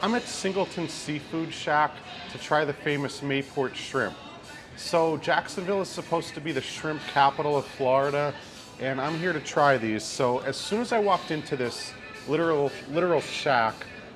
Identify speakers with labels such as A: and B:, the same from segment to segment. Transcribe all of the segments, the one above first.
A: I'm at Singleton Seafood Shack to try the famous Mayport shrimp. So Jacksonville is supposed to be the shrimp capital of Florida, and I'm here to try these. So as soon as I walked into this literal shack,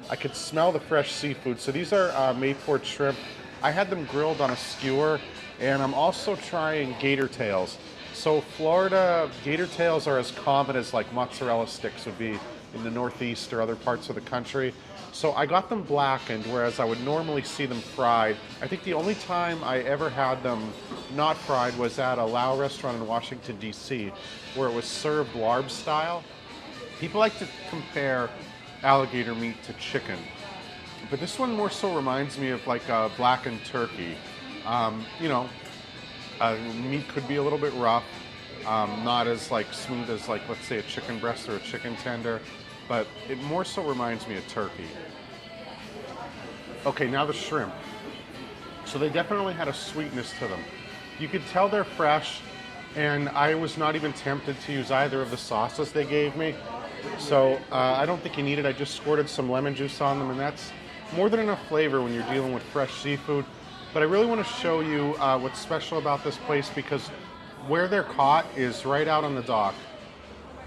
A: I could smell the fresh seafood. So these are Mayport shrimp. I had them grilled on a skewer, and I'm also trying gator tails. So Florida gator tails are as common as like mozzarella sticks would be in the Northeast or other parts of the country. So I got them blackened, whereas I would normally see them fried. I think the only time I ever had them not fried was at a Lao restaurant in Washington, D.C., where it was served larb style. People like to compare alligator meat to chicken, but this one more so reminds me of like a blackened turkey. Meat could be a little bit rough, not as like smooth as like, let's say, a chicken breast or a chicken tender, but it more so reminds me of turkey. Okay, now the shrimp. So they definitely had a sweetness to them. You could tell they're fresh, and I was not even tempted to use either of the sauces they gave me. So I don't think you need it. I just squirted some lemon juice on them, and that's more than enough flavor when you're dealing with fresh seafood. But I really want to show you what's special about this place, because where they're caught is right out on the dock.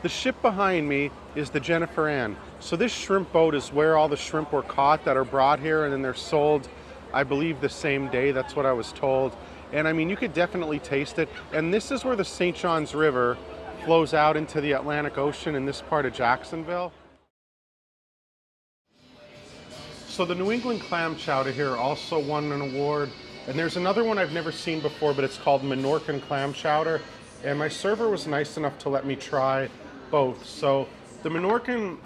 A: The ship behind me is the Jennifer Ann. So this shrimp boat is where all the shrimp were caught that are brought here, and then they're sold, I believe, the same day. That's what I was told. And I mean, you could definitely taste it. And this is where the St. Johns River flows out into the Atlantic Ocean in this part of Jacksonville. So the New England clam chowder here also won an award. And there's another one I've never seen before, but it's called Menorcan clam chowder. And my server was nice enough to let me try both. So the Menorcan,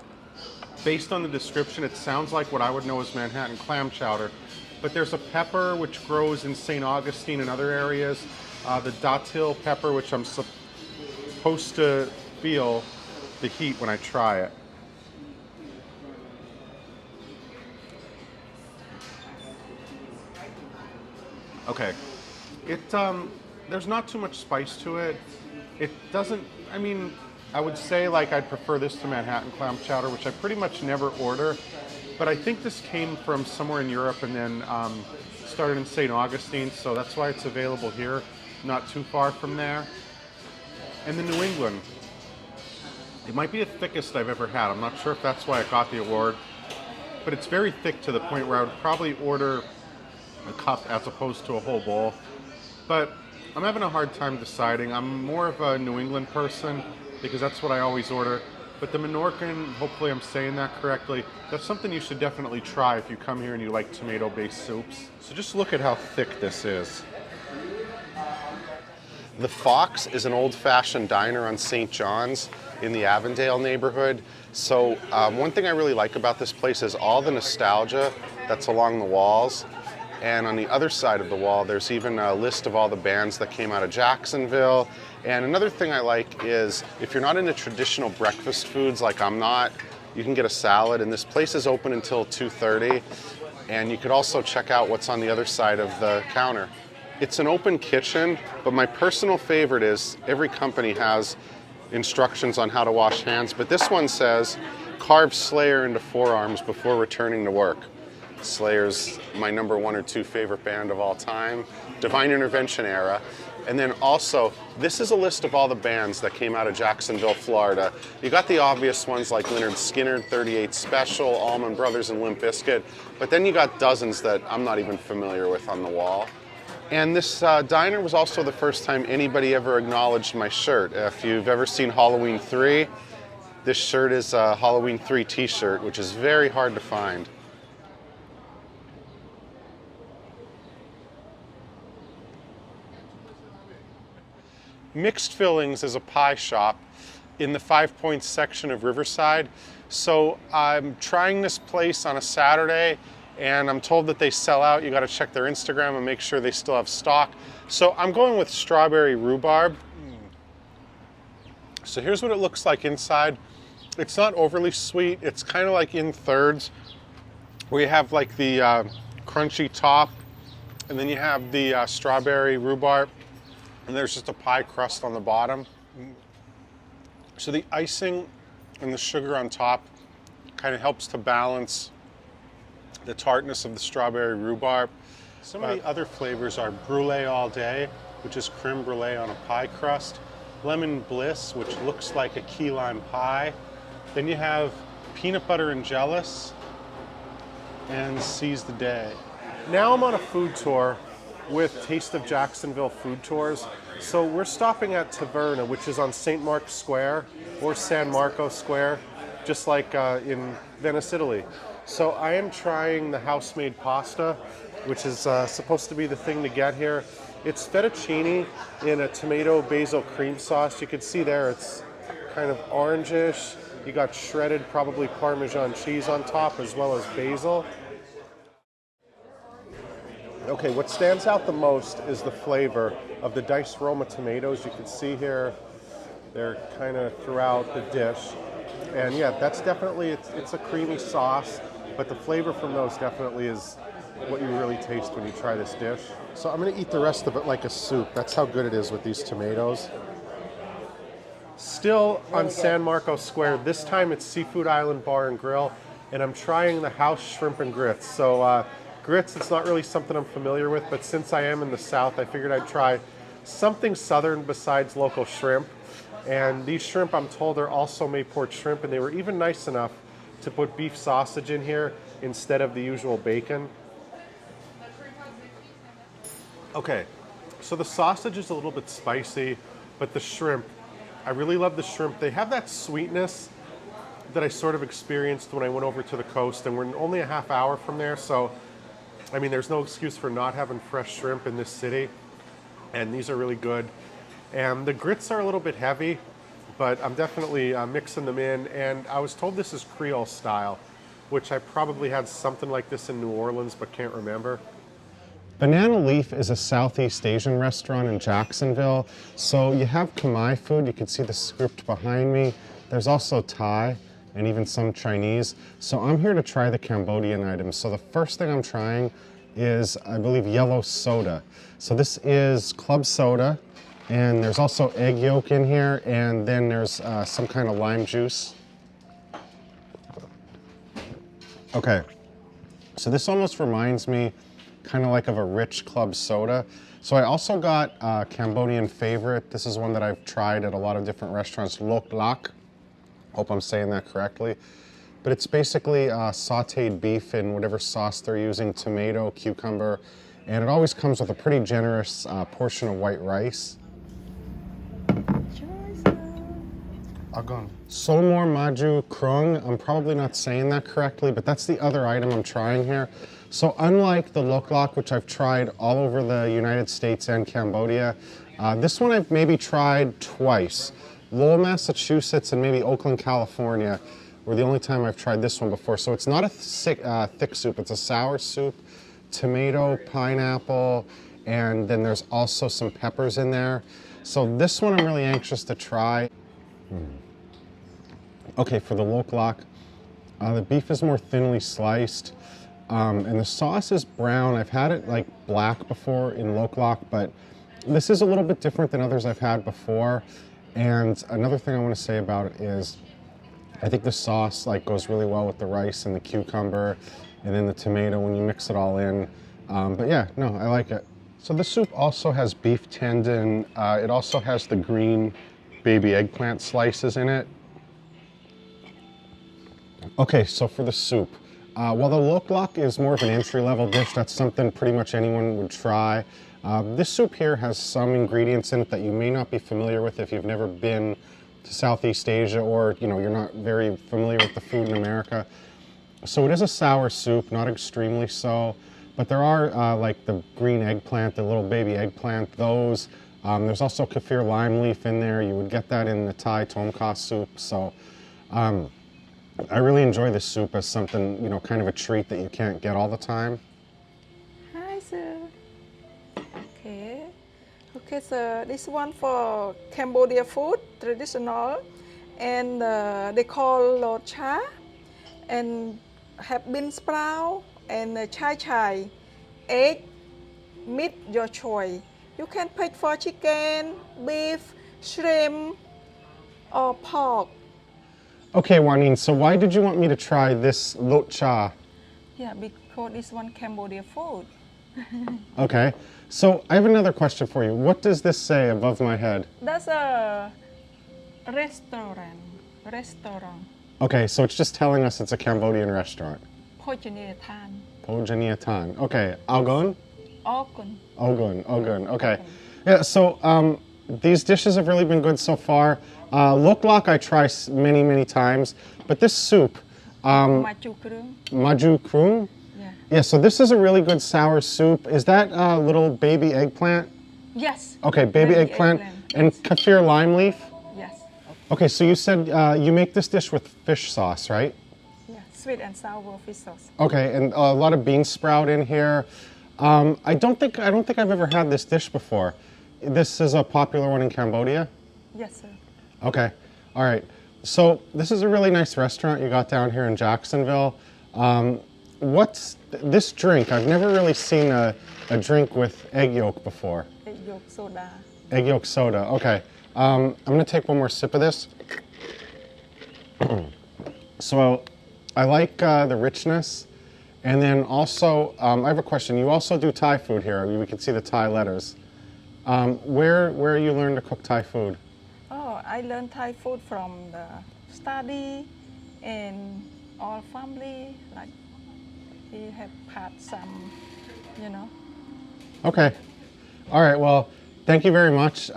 A: based on the description, it sounds like what I would know as Manhattan clam chowder. But there's a pepper which grows in St. Augustine and other areas. The datil pepper, which I'm supposed to feel the heat when I try it. Okay, there's not too much spice to it. It doesn't, I mean, I would say like I'd prefer this to Manhattan clam chowder, which I pretty much never order. But I think this came from somewhere in Europe and then started in St. Augustine, so that's why it's available here, not too far from there. And the New England, it might be the thickest I've ever had. I'm not sure if that's why it got the award, but it's very thick to the point where I would probably order a cup as opposed to a whole bowl. But I'm having a hard time deciding. I'm more of a New England person because that's what I always order. But the Menorcan, hopefully I'm saying that correctly, that's something you should definitely try if you come here and you like tomato-based soups. So just look at how thick this is. The Fox is an old-fashioned diner on St. John's in the Avondale neighborhood. So one thing I really like about this place is all the nostalgia that's along the walls. And on the other side of the wall, there's even a list of all the bands that came out of Jacksonville. And another thing I like is if you're not into traditional breakfast foods like I'm not, you can get a salad. And this place is open until 2:30. And you could also check out what's on the other side of the counter. It's an open kitchen, but my personal favorite is every company has instructions on how to wash hands. But this one says, carve Slayer into forearms before returning to work. Slayer's my number 1 or 2 favorite band of all time, Divine Intervention era. And then also, this is a list of all the bands that came out of Jacksonville, Florida. You got the obvious ones like Lynyrd Skynyrd, 38 Special, Allman Brothers, and Limp Bizkit. But then you got dozens that I'm not even familiar with on the wall. And this diner was also the first time anybody ever acknowledged my shirt. If you've ever seen Halloween 3, this shirt is a Halloween 3 t-shirt, which is very hard to find. Mixed Fillings is a pie shop in the 5 Points section of Riverside. So I'm trying this place on a Saturday and I'm told that they sell out. You gotta check their Instagram and make sure they still have stock. So I'm going with strawberry rhubarb. So here's what it looks like inside. It's not overly sweet. It's kind of like in thirds where you have like the crunchy top and then you have the strawberry rhubarb. And there's just a pie crust on the bottom. So the icing and the sugar on top kind of helps to balance
B: the tartness of the strawberry rhubarb. Some of the other flavors are brulee all day, which is creme brulee on a pie crust, lemon bliss, which looks like a key lime pie. Then you have peanut butter and jealous, and seize the day. Now I'm on a food tour with Taste of Jacksonville food tours. So we're stopping at Taverna, which is on St. Mark's Square or San Marco Square, just like in Venice, Italy. So I am trying the house-made pasta, which is supposed to be the thing to get here. It's fettuccine in a tomato basil cream sauce. You can see there it's kind of orangish. You got shredded, probably Parmesan cheese on top, as well as basil. Okay, what stands out the most is the flavor of the diced Roma tomatoes. You can see here, they're kind of throughout the dish. And yeah, that's definitely, it's a creamy sauce, but the flavor from those definitely is what you really taste when you try this dish. So I'm gonna eat the rest of it like a soup. That's how good it is with these tomatoes. Still on San Marco Square, this time it's Seafood Island Bar and Grill, and I'm trying the house shrimp and grits. So grits, it's not really something I'm familiar with, but since I am in the South, I figured I'd try something Southern besides local shrimp. And these shrimp, I'm told, are also Mayport shrimp, and they were even nice enough to put beef sausage in here instead of the usual bacon. Okay, so the sausage is a little bit spicy, but the shrimp, I really love the shrimp. They have that sweetness that I sort of experienced when I went over to the coast, and we're only a half hour from there, so I mean, there's no excuse for not having fresh shrimp in this city, and these are really good. And the grits are a little bit heavy, but I'm definitely mixing them in, and I was told this is Creole style, which I probably had something like this in New Orleans, but can't remember. Banana Leaf is a Southeast Asian restaurant in Jacksonville. So you have Khmer food, you can see the script behind me. There's also Thai and even some Chinese. So I'm here to try the Cambodian items. So the first thing I'm trying is, I believe, yellow soda. So this is club soda, and there's also egg yolk in here, and then there's some kind of lime juice. Okay, so this almost reminds me kind of like of a rich club soda. So I also got a Cambodian favorite. This is one that I've tried at a lot of different restaurants, Lok Lak. Hope I'm saying that correctly. But it's basically sauteed beef in whatever sauce they're using, tomato, cucumber, and it always comes with a pretty generous portion of white rice. Solmor Maju Krung, I'm probably not saying that correctly, but that's the other item I'm trying here. So unlike the Lok Lak, which I've tried all over the United States and Cambodia, this one I've maybe tried twice. Lowell, Massachusetts and maybe Oakland, California were the only time I've tried this one before. So it's not a thick soup, it's a sour soup, tomato, pineapple, and then there's also some peppers in there. So this one I'm really anxious to try. Okay, for the Lok Lak, the beef is more thinly sliced, and the sauce is brown. I've had it like black before in Lok Lak, but this is a little bit different than others I've had before. And another thing I want to say about it is, I think the sauce like goes really well with the rice and the cucumber, and then the tomato when you mix it all in. But yeah, no, I like it. So the soup also has beef tendon. It also has the green baby eggplant slices in it. Okay, so for the soup, while the Lok Lak is more of an entry-level dish, that's something pretty much anyone would try. This soup here has some ingredients in it that you may not be familiar with if you've never been to Southeast Asia, or you're not very familiar with the food in America. So it is a sour soup, not extremely so, but there are like the green eggplant, the little baby eggplant, those. There's also kaffir lime leaf in there. You would get that in the Thai tom kha soup. So I really enjoy this soup as something, kind of a treat that you can't get all the time.
C: Hi, sir. Okay, sir. This one for Cambodia food, traditional, and they call lo cha, and have bean sprout and chai, egg, meat, your choice. You can pick for chicken, beef, shrimp, or pork.
B: Okay, Juanine, so why did you want me to try this lot cha?
C: Yeah, because this one Cambodia food.
A: Okay. So I have another question for you. What does this say above my head?
C: That's a restaurant. Restaurant.
A: Okay, so it's just telling us it's a Cambodian restaurant.
C: Phojaniatan.
A: Phojaniatan. Okay. Algon?
C: Organ.
A: Ogun. Ogun. Okay. Yeah, so these dishes have really been good so far. Lok lok I try many, many times, but this soup,
C: Maju krung.
A: maju krung?
C: Yeah.
A: Yeah, so this is a really good sour soup. Is that little baby eggplant?
C: Yes.
A: Okay, baby eggplant. And kaffir lime leaf?
C: Yes.
A: Okay, so you said you make this dish with fish sauce, right?
C: Yeah. Sweet and sour fish sauce.
A: Okay, and a lot of bean sprout in here. I don't think I've ever had this dish before. This is a popular one in Cambodia?
C: Yes, sir.
A: Okay, all right. So this is a really nice restaurant you got down here in Jacksonville. What's this drink? I've never really seen a drink with egg yolk before.
C: Egg yolk soda.
A: Egg yolk soda, okay. I'm gonna take one more sip of this. So I like the richness. And then also, I have a question. You also do Thai food here. We can see the Thai letters. Where you learn to cook Thai food?
C: Oh, I learned Thai food from the study and all family. Like he have had some, you know.
A: Okay. All right. Well, thank you very much.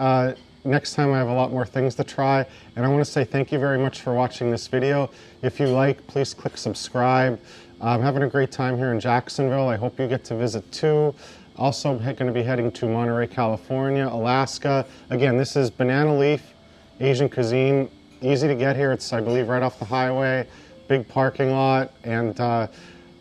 A: Next time I have a lot more things to try. And I want to say thank you very much for watching this video. If you like, please click subscribe. I'm having a great time here in Jacksonville. I hope you get to visit too. Also going to be heading to Monterey, California, Alaska. Again, this is Banana Leaf Asian Cuisine. Easy to get here. It's, I believe, right off the highway. Big parking lot. And I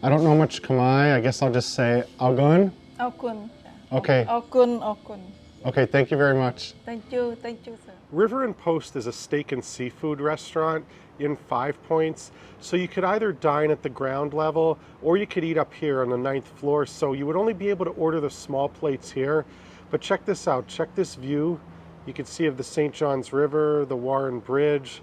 A: don't know much Khmer. I guess I'll just say Algun.
C: Organ.
A: Okay.
C: Organ. Organ.
A: Okay, thank you very much.
C: Thank you, sir.
B: River and Post is a steak and seafood restaurant in 5 Points. So you could either dine at the ground level or you could eat up here on the 9th floor. So you would only be able to order the small plates here. But check this out, check this view. You can see of the St. Johns River, the Warren Bridge,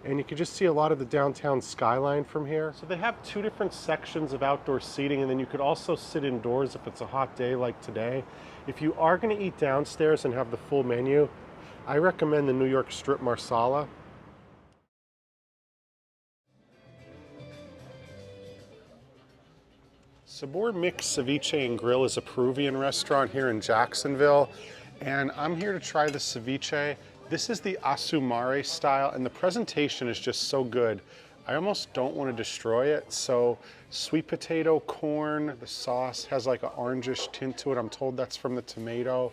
B: and you can just see a lot of the downtown skyline from here. So they have 2 different sections of outdoor seating, and then you could also sit indoors if it's a hot day like today. If you are going to eat downstairs and have the full menu, I recommend the New York Strip Marsala. Sabor Mix Ceviche and Grill is a Peruvian restaurant here in Jacksonville, and I'm here to try the ceviche. This is the asumare style, and the presentation is just so good. I almost don't want to destroy it. So sweet potato, corn, the sauce has like an orangish tint to it. I'm told that's from the tomato.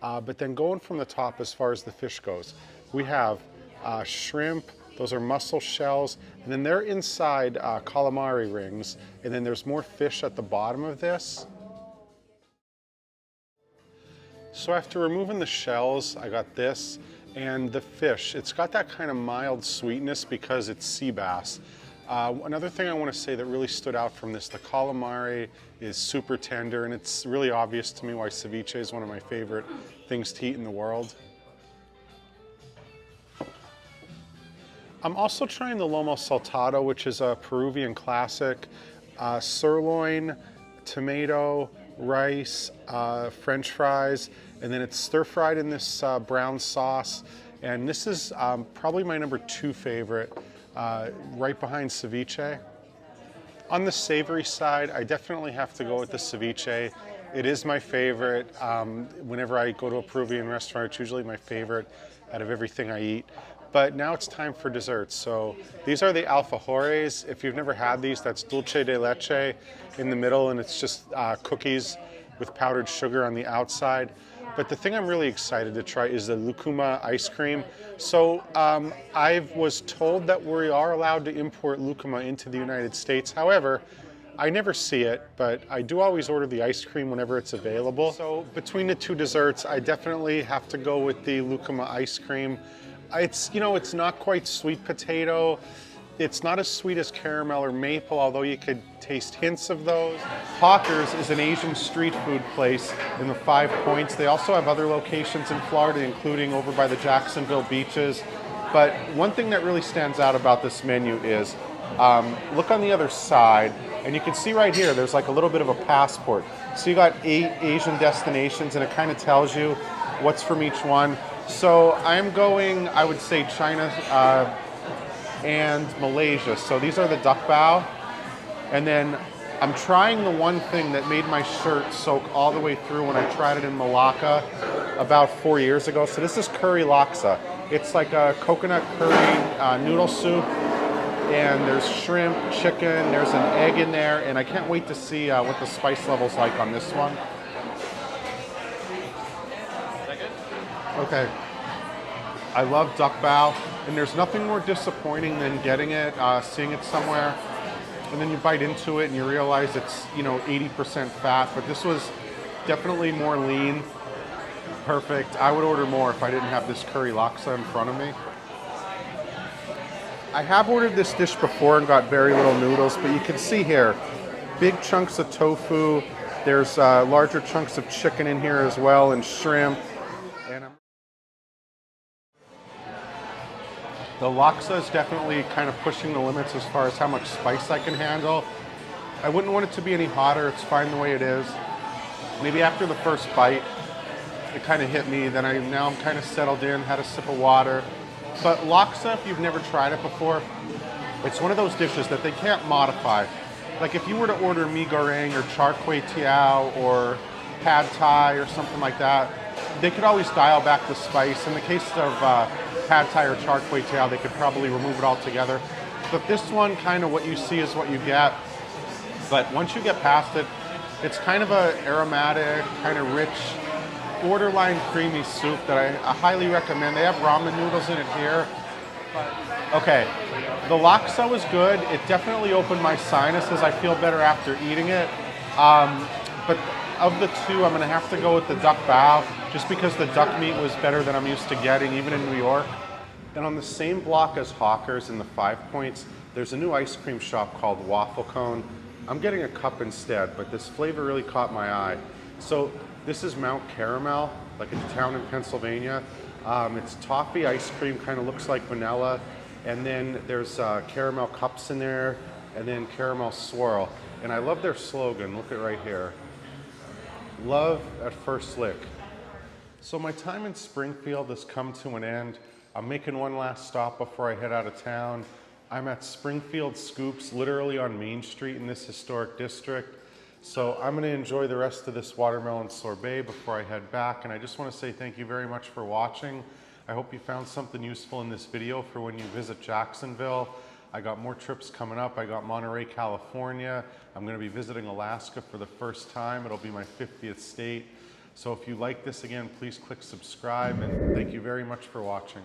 B: But then going from the top as far as the fish goes, we have shrimp. Those are mussel shells, and then they're inside calamari rings, and then there's more fish at the bottom of this. So after removing the shells, I got this, and the fish. It's got that kind of mild sweetness because it's sea bass. Another thing I want to say that really stood out from this, the calamari is super tender, and it's really obvious to me why ceviche is one of my favorite things to eat in the world. I'm also trying the lomo saltado, which is a Peruvian classic. Sirloin, tomato, rice, French fries, and then it's stir-fried in this brown sauce. And this is probably my number 2 favorite, right behind ceviche. On the savory side, I definitely have to go with the ceviche. It is my favorite. Whenever I go to a Peruvian restaurant, it's usually my favorite out of everything I eat. But now it's time for desserts. So these are the alfajores. If you've never had these, that's dulce de leche in the middle, and it's just cookies with powdered sugar on the outside. But the thing I'm really excited to try is the lucuma ice cream. So I was told that we are allowed to import lucuma into the United States. However, I never see it, but I do always order the ice cream whenever it's available. So between the 2 desserts, I definitely have to go with the lucuma ice cream. It's, you know, it's not quite sweet potato. It's not as sweet as caramel or maple, although you could taste hints of those. Hawkers is an Asian street food place in the 5 Points. They also have other locations in Florida, including over by the Jacksonville beaches. But one thing that really stands out about this menu is, look on the other side. And you can see right here, there's like a little bit of a passport. So you got 8 Asian destinations, and it kind of tells you what's from each one. So I'm going, I would say China and Malaysia. So these are the duck bao. And then I'm trying the one thing that made my shirt soak all the way through when I tried it in Malacca about 4 years ago. So this is curry laksa. It's like a coconut curry noodle soup. And there's shrimp, chicken, there's an egg in there. And I can't wait to see what the spice level's like on this one. Okay. I love duck bao. And there's nothing more disappointing than getting it, seeing it somewhere, and then you bite into it and you realize it's, 80% fat, but this was definitely more lean. Perfect. I would order more if I didn't have this curry laksa in front of me. I have ordered this dish before and got very little noodles, but you can see here, big chunks of tofu. There's larger chunks of chicken in here as well, and shrimp. And the laksa is definitely kind of pushing the limits as far as how much spice I can handle. I wouldn't want it to be any hotter. It's fine the way it is. Maybe after the first bite, it kind of hit me. Then now I'm kind of settled in, had a sip of water. But laksa, if you've never tried it before, it's one of those dishes that they can't modify. Like if you were to order mee goreng or char kway teow or pad thai or something like that, they could always dial back the spice. In the case of pad thai or char kway teow, they could probably remove it altogether. But this one, kind of what you see is what you get. But once you get past it, it's kind of a aromatic, kind of rich, borderline creamy soup that I highly recommend. They have ramen noodles in it here. Okay, the laksa was good. It definitely opened my sinuses. I feel better after eating it. But of the two, I'm gonna have to go with the duck bao, just because the duck meat was better than I'm used to getting, even in New York. And on the same block as Hawker's in the 5 Points, there's a new ice cream shop called Waffle Cone. I'm getting a cup instead, but this flavor really caught my eye. So this is Mount Caramel, like a town in Pennsylvania. It's toffee ice cream, kind of looks like vanilla. And then there's caramel cups in there, and then caramel swirl. And I love their slogan, look at right here. Love at first lick. So my time in Springfield has come to an end. I'm making one last stop before I head out of town. I'm at Springfield Scoops, literally on Main Street in this historic district. So I'm gonna enjoy the rest of this watermelon sorbet before I head back. And I just wanna say thank you very much for watching. I hope you found something useful in this video for when you visit Jacksonville. I got more trips coming up. I got Monterey, California. I'm gonna be visiting Alaska for the first time. It'll be my 50th state. So if you like this, again, please click subscribe, and thank you very much for watching.